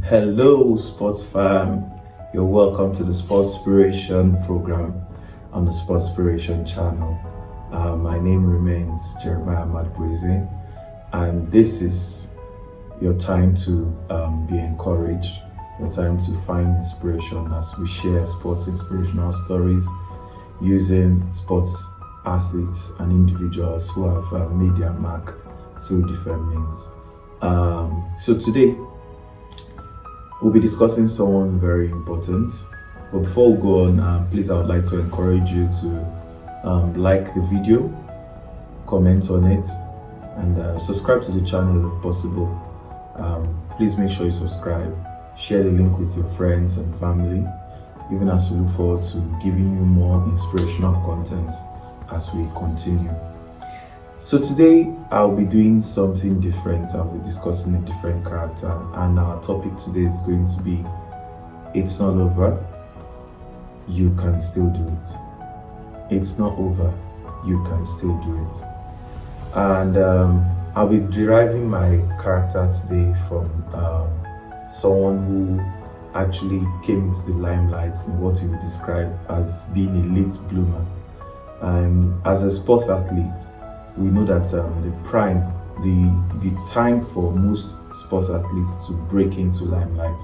Hello, sports fan. You're welcome to the Sportspiration program on the Sportspiration channel. My name remains Jeremiah Madbueze, and this is your time to be encouraged, your time to find inspiration as we share sports inspirational stories using sports athletes and individuals who have made their mark through different means. So today, we'll be discussing someone very important. But before we go on, please, I would like to encourage you to like the video, comment on it, and subscribe to the channel if possible. Please make sure you subscribe, share the link with your friends and family, even as we look forward to giving you more inspirational content as we continue. So today I'll be doing something different. I'll be discussing a different character, and our topic today is going to be "It's not over, you can still do it." It's not over, you can still do it. And I'll be deriving my character today from someone who actually came into the limelight in what you would describe as being a late bloomer. As a sports athlete, we know that the time for most sports athletes to break into limelight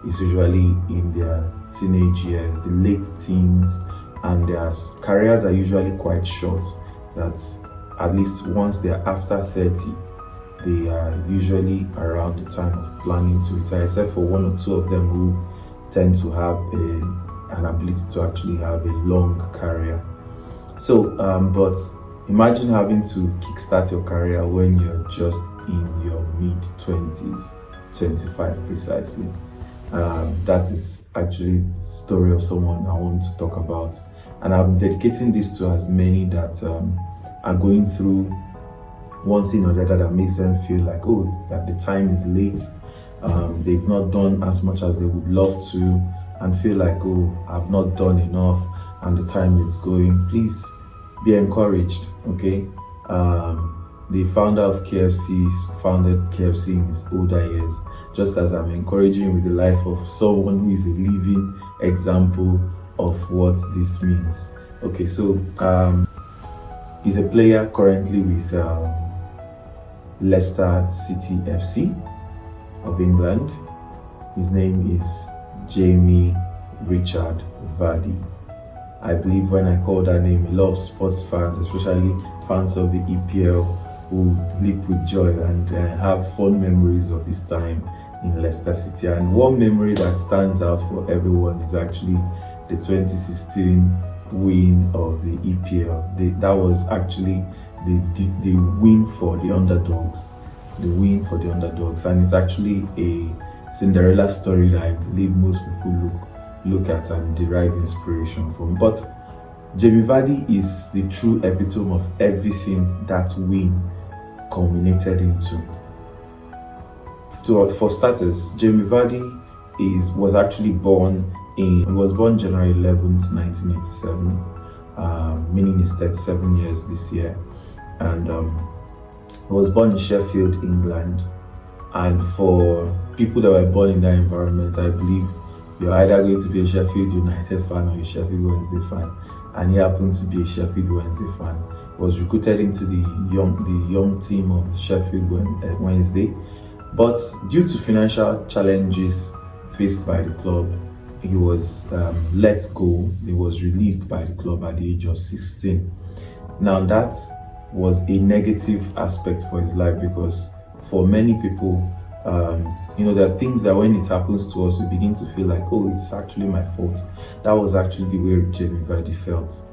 is usually in their teenage years, the late teens, and their careers are usually quite short. That at least once they're after 30, they are usually around the time of planning to retire, except for one or two of them who tend to have an ability to actually have a long career. So, but imagine having to kickstart your career when you're just in your mid-20s, 25 precisely. That is actually the story of someone I want to talk about. And I'm dedicating this to as many that are going through one thing or the other that makes them feel like, that the time is late. They've not done as much as they would love to, and feel like, I've not done enough and the time is going. Please be encouraged, okay? The founder of KFC founded KFC in his older years, just as I'm encouraging with the life of someone who is a living example of what this means. Okay, so he's a player currently with Leicester City FC of England. His name is Jamie Richard Vardy. I believe when I call that name, a lot of sports fans, especially fans of the EPL, will leap with joy and have fond memories of his time in Leicester City. And one memory that stands out for everyone is actually the 2016 win of the EPL. That was actually the win for the underdogs. The win for the underdogs. And it's actually a Cinderella story that I believe most people look at and derive inspiration from. But Jamie Vardy is the true epitome of everything that win culminated into. For starters, Jamie Vardy was actually born January 11th, 1987, meaning he's 37 years this year, and he was born in Sheffield, England. And for people that were born in that environment, I believe you're either going to be a Sheffield United fan or a Sheffield Wednesday fan, and he happened to be a Sheffield Wednesday fan. He was recruited into the young team of Sheffield Wednesday, but due to financial challenges faced by the club, he was let go. He was released by the club at the age of 16. Now that was a negative aspect for his life, because for many people, there are things that when it happens to us, we begin to feel like, it's actually my fault. That was actually the way Jamie Vardy felt.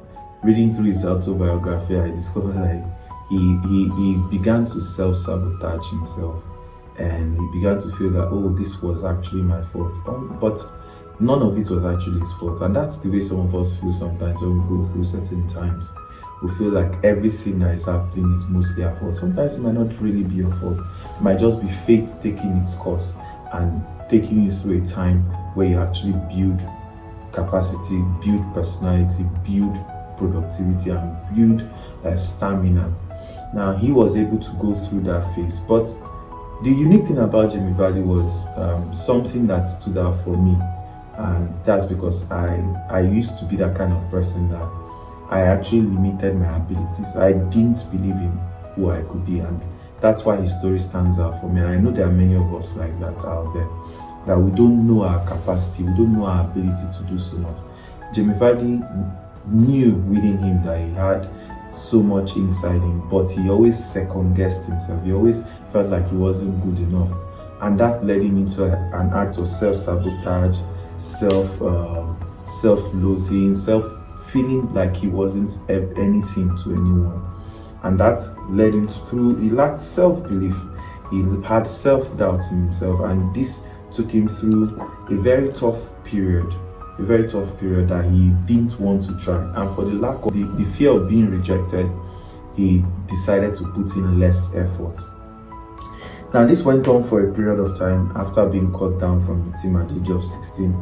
Reading through his autobiography, I discovered that he began to self-sabotage himself, and he began to feel that, this was actually my fault. But none of it was actually his fault. And that's the way some of us feel sometimes when we go through certain times. We feel like everything that is happening is mostly our fault. Sometimes it might not really be your fault. It might just be fate taking its course and taking you through a time where you actually build capacity, build personality, build productivity, and build stamina. Now, he was able to go through that phase, but The unique thing about Jamie Vardy was something that stood out for me, and that's because I used to be that kind of person that I actually limited my abilities. I didn't believe in who I could be, and that's why his story stands out for me. And I know there are many of us like that out there, that we don't know our capacity, we don't know our ability to do so much. Jamie Vardy knew within him that he had so much inside him, but he always second guessed himself. He always felt like he wasn't good enough, and that led him into an act of self-sabotage, self-loathing, feeling like he wasn't anything to anyone. And that led him through, he lacked self-belief, he had self-doubt in himself, and this took him through a very tough period that he didn't want to try. And for the lack of the fear of being rejected, he decided to put in less effort. Now, this went on for a period of time after being cut down from the team at the age of 16.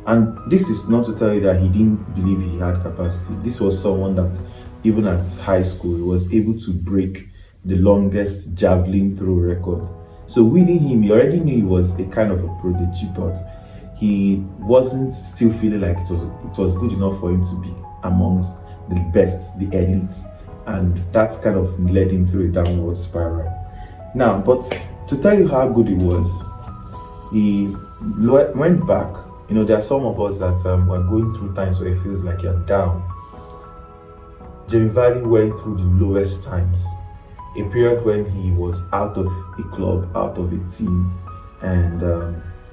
And this is not to tell you that he didn't believe he had capacity. This was someone that, even at high school, he was able to break the longest javelin throw record. So within him, he already knew he was a kind of a prodigy, but he wasn't still feeling like it was good enough for him to be amongst the best, the elite. And that kind of led him through a downward spiral. Now, but to tell you how good he was, he went back. You know, there are some of us that were going through times where it feels like you're down. Jamie Vardy went through the lowest times, a period when he was out of a club, out of a team, and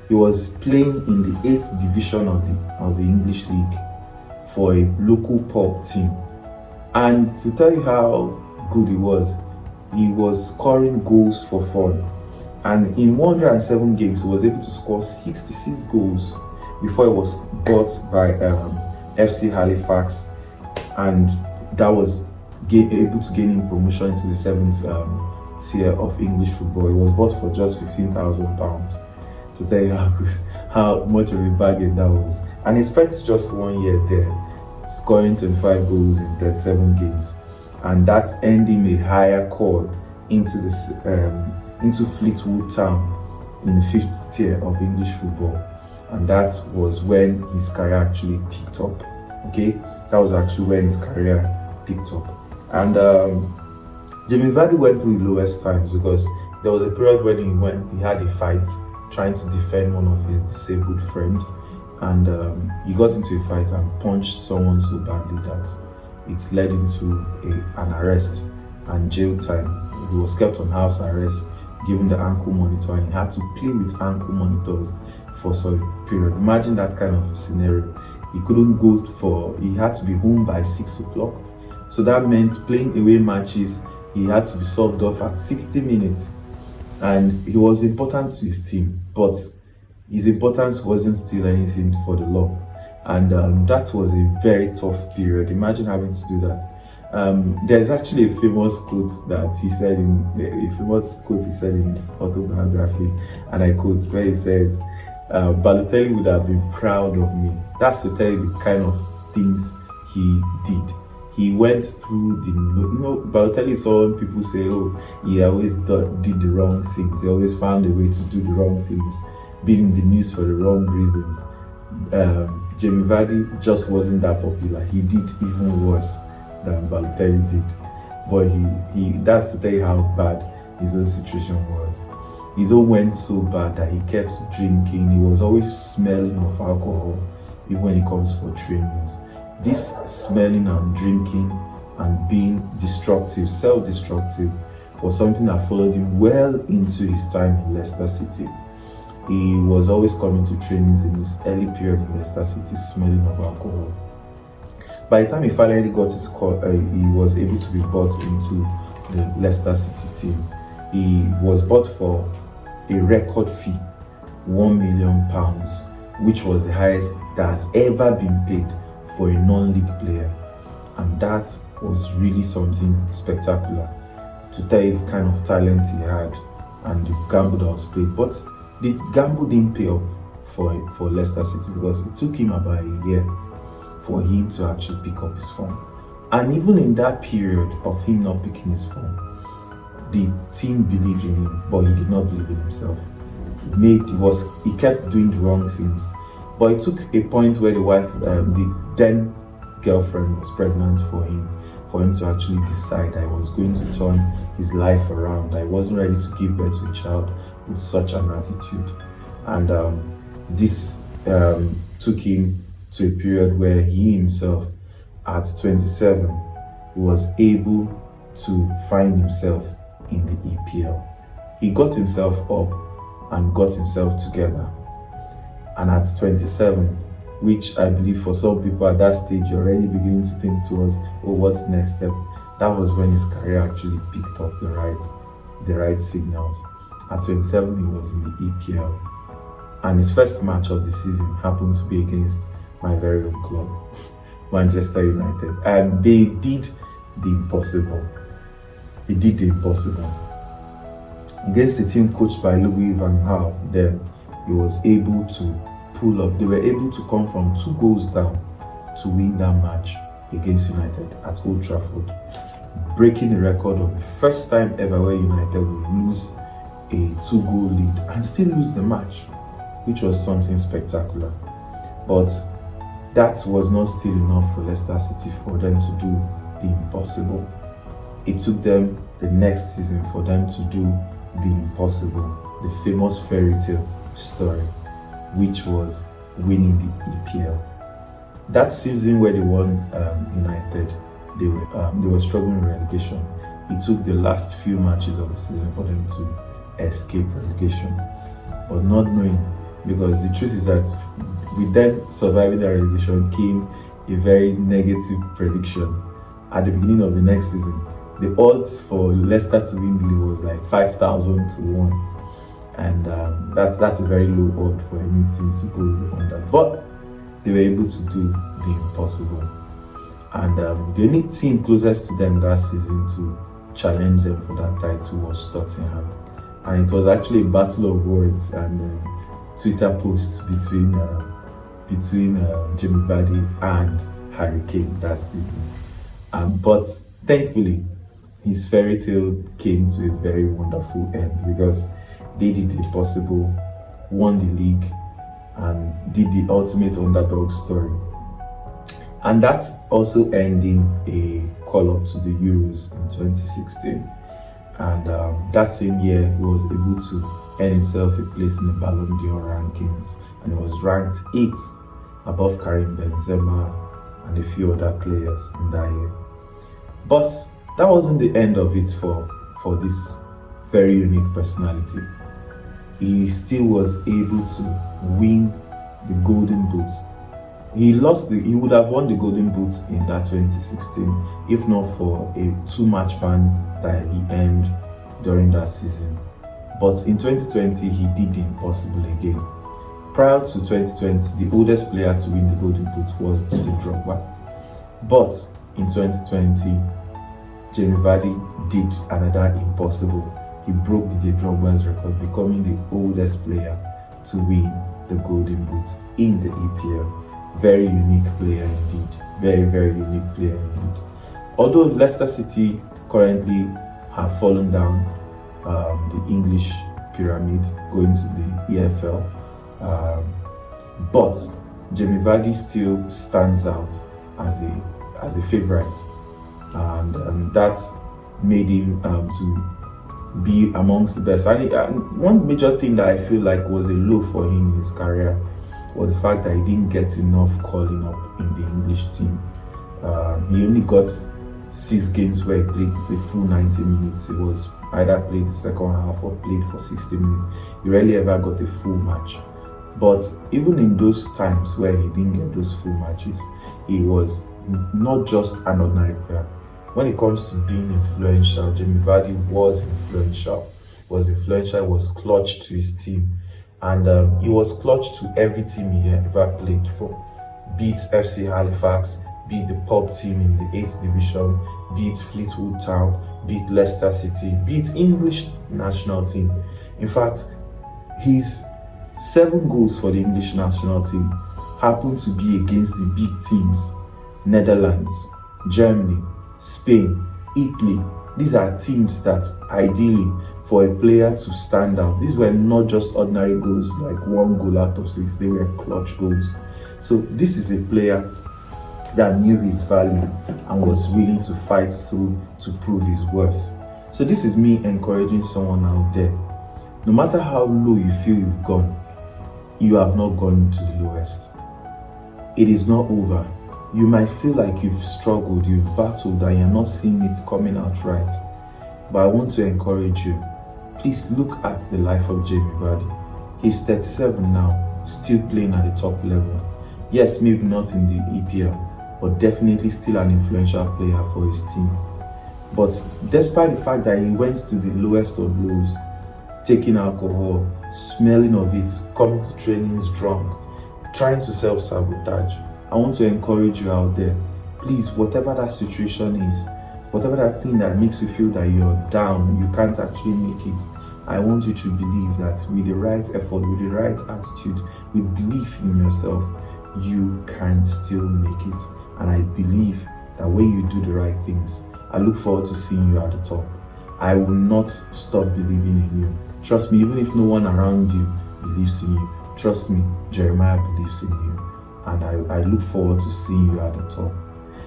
he was playing in the 8th division of the English League for a local pub team. And to tell you how good he was scoring goals for fun. And in 107 games, he was able to score 66 goals before he was bought by FC Halifax, and that was able to gain him promotion into the 7th tier of English football. He was bought for just £15,000. To tell you how much of a bargain that was. And he spent just 1 year there, scoring 25 goals in 37 games, and that earned him a higher call into Fleetwood Town in the 5th tier of English football. And that was when his career actually picked up. Okay, that was actually when his career picked up. And Jamie Vardy went through the lowest times because there was a period when he had a fight trying to defend one of his disabled friends, and he got into a fight and punched someone so badly that it led into an arrest and jail time. He was kept on house arrest, given the ankle monitor, and he had to play with ankle monitors for some period. Imagine that kind of scenario. He couldn't he had to be home by 6 o'clock. So that meant playing away matches, he had to be subbed off at 60 minutes. And he was important to his team, but his importance wasn't still anything for the law. And that was a very tough period. Imagine having to do that. There's actually a famous quote that he said in his autobiography, and I quote, where he says, Balotelli would have been proud of me. That's to tell you the kind of things he did. He went through Balotelli saw when people say, oh, he always did the wrong things. He always found a way to do the wrong things, being in the news for the wrong reasons. Jamie Vardy just wasn't that popular. He did even worse than Balotelli did. But that's to tell you how bad his own situation was. His own went so bad that he kept drinking. He was always smelling of alcohol, even when it comes for trainings. This smelling and drinking and being destructive, self-destructive, was something that followed him well into his time in Leicester City. He was always coming to trainings in his early period in Leicester City smelling of alcohol. By the time he finally got his call, he was able to be brought into the Leicester City team. He was bought for a record fee, £1 million, which was the highest that has ever been paid for a non-league player. And that was really something spectacular, to tell you the kind of talent he had and the gamble that was played. But the gamble didn't pay off for Leicester City, because it took him about a year for him to actually pick up his form. And even in that period of him not picking his form, the team believed in him, but he did not believe in himself. He kept doing the wrong things. But it took a point where the then girlfriend was pregnant for him to actually decide that he was going to turn his life around. I wasn't ready to give birth to a child with such an attitude. And this took him to a period where he himself, at 27, was able to find himself in the EPL. He got himself up and got himself together. And at 27, which I believe for some people at that stage, you're already beginning to think towards, what's the next step? That was when his career actually picked up the right signals. At 27, he was in the EPL. And his first match of the season happened to be against my very own club, Manchester United. And they did the impossible. He did the impossible. Against a team coached by Louis van Gaal, then he was able to pull up. They were able to come from 2 goals down to win that match against United at Old Trafford, breaking the record of the first time ever where United will lose a 2-goal lead and still lose the match, which was something spectacular. But that was not still enough for Leicester City for them to do the impossible. It took them the next season for them to do the impossible, the famous fairy tale story, which was winning the EPL. That season where they won United, they were struggling with relegation. It took the last few matches of the season for them to escape relegation, but not knowing, because the truth is that with them surviving the relegation came a very negative prediction. At the beginning of the next season, the odds for Leicester to win the league was like 5,000 to 1. And that's a very low odd for any team to go on that. But they were able to do the impossible. And the only team closest to them that season to challenge them for that title was Tottenham. And it was actually a battle of words and Twitter posts between Jamie Vardy and Harry Kane that season. But thankfully, his fairy tale came to a very wonderful end, because they did the impossible, won the league, and did the ultimate underdog story. And that's also ending a call-up to the Euros in 2016. And that same year, he was able to earn himself a place in the Ballon d'Or rankings, and he was ranked 8th above Karim Benzema and a few other players in that year. But that wasn't the end of it for this very unique personality. He still was able to win the Golden Boot. He would have won the Golden Boot in that 2016 if not for a 2-match ban that he earned during that season. But in 2020, he did the impossible again. Prior to 2020, the oldest player to win the Golden Boot was Didier Drogba. But in 2020, Jamie Vardy did another impossible. He broke Didier Drogba's record, becoming the oldest player to win the Golden Boot in the EPL. Very unique player indeed. Very, very unique player indeed. Although Leicester City currently have fallen down the English pyramid, going to the EFL, but Jamie Vardy still stands out as a favourite, and that made him to be amongst the best. And one major thing that I feel like was a low for him in his career was the fact that he didn't get enough calling up in the English team. He only got 6 games where he played the full 90 minutes. He was either played the second half or played for 60 minutes. He rarely ever got a full match. But even in those times where he didn't get those full matches, he was not just an ordinary player. When it comes to being influential, Jamie Vardy was influential. Was clutch to his team. And he was clutch to every team he ever played for. Be it FC Halifax, be it the pub team in the 8th division, be it Fleetwood Town, be it Leicester City, be it English national team. In fact, his 7 goals for the English national team happened to be against the big teams: Netherlands, Germany, Spain, Italy, These are teams that ideally for a player to stand out. These were not just ordinary goals, like 1 goal out of 6, they were clutch goals. So this is a player that knew his value and was willing to fight through to prove his worth. So this is me encouraging someone out there. No matter how low you feel you've gone, you have not gone to the lowest. It is not over. You might feel like you've struggled, you've battled, and you're not seeing it coming out right. But I want to encourage you. Please look at the life of Jamie Vardy. He's 37 now, still playing at the top level. Yes, maybe not in the EPL, but definitely still an influential player for his team. But despite the fact that he went to the lowest of lows, taking alcohol, smelling of it, coming to trainings drunk, trying to self-sabotage, I want to encourage you out there. Please, whatever that situation is, whatever that thing that makes you feel that you're down, you can't actually make it, I want you to believe that with the right effort, with the right attitude, with belief in yourself, you can still make it. And I believe that when you do the right things, I look forward to seeing you at the top. I will not stop believing in you. Trust me, even if no one around you believes in you, trust me, Jeremiah believes in you. And I look forward to seeing you at the top.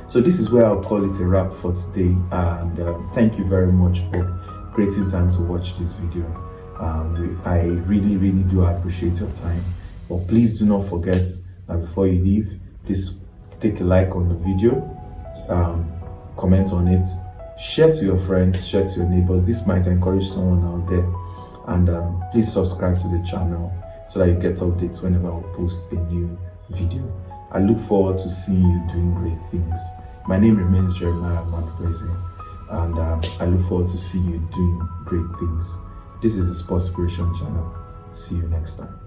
So this is where I'll call it a wrap for today. And thank you very much for creating time to watch this video. I really, really do appreciate your time. But please do not forget that before you leave, please take a like on the video, comment on it, share to your friends, share to your neighbors. This might encourage someone out there. And please subscribe to the channel so that you get updates whenever I post a new video. I look forward to seeing you doing great things. My name remains Jeremiah Amadkweze, and I look forward to seeing you doing great things. This is the Sportspiration channel. See you next time.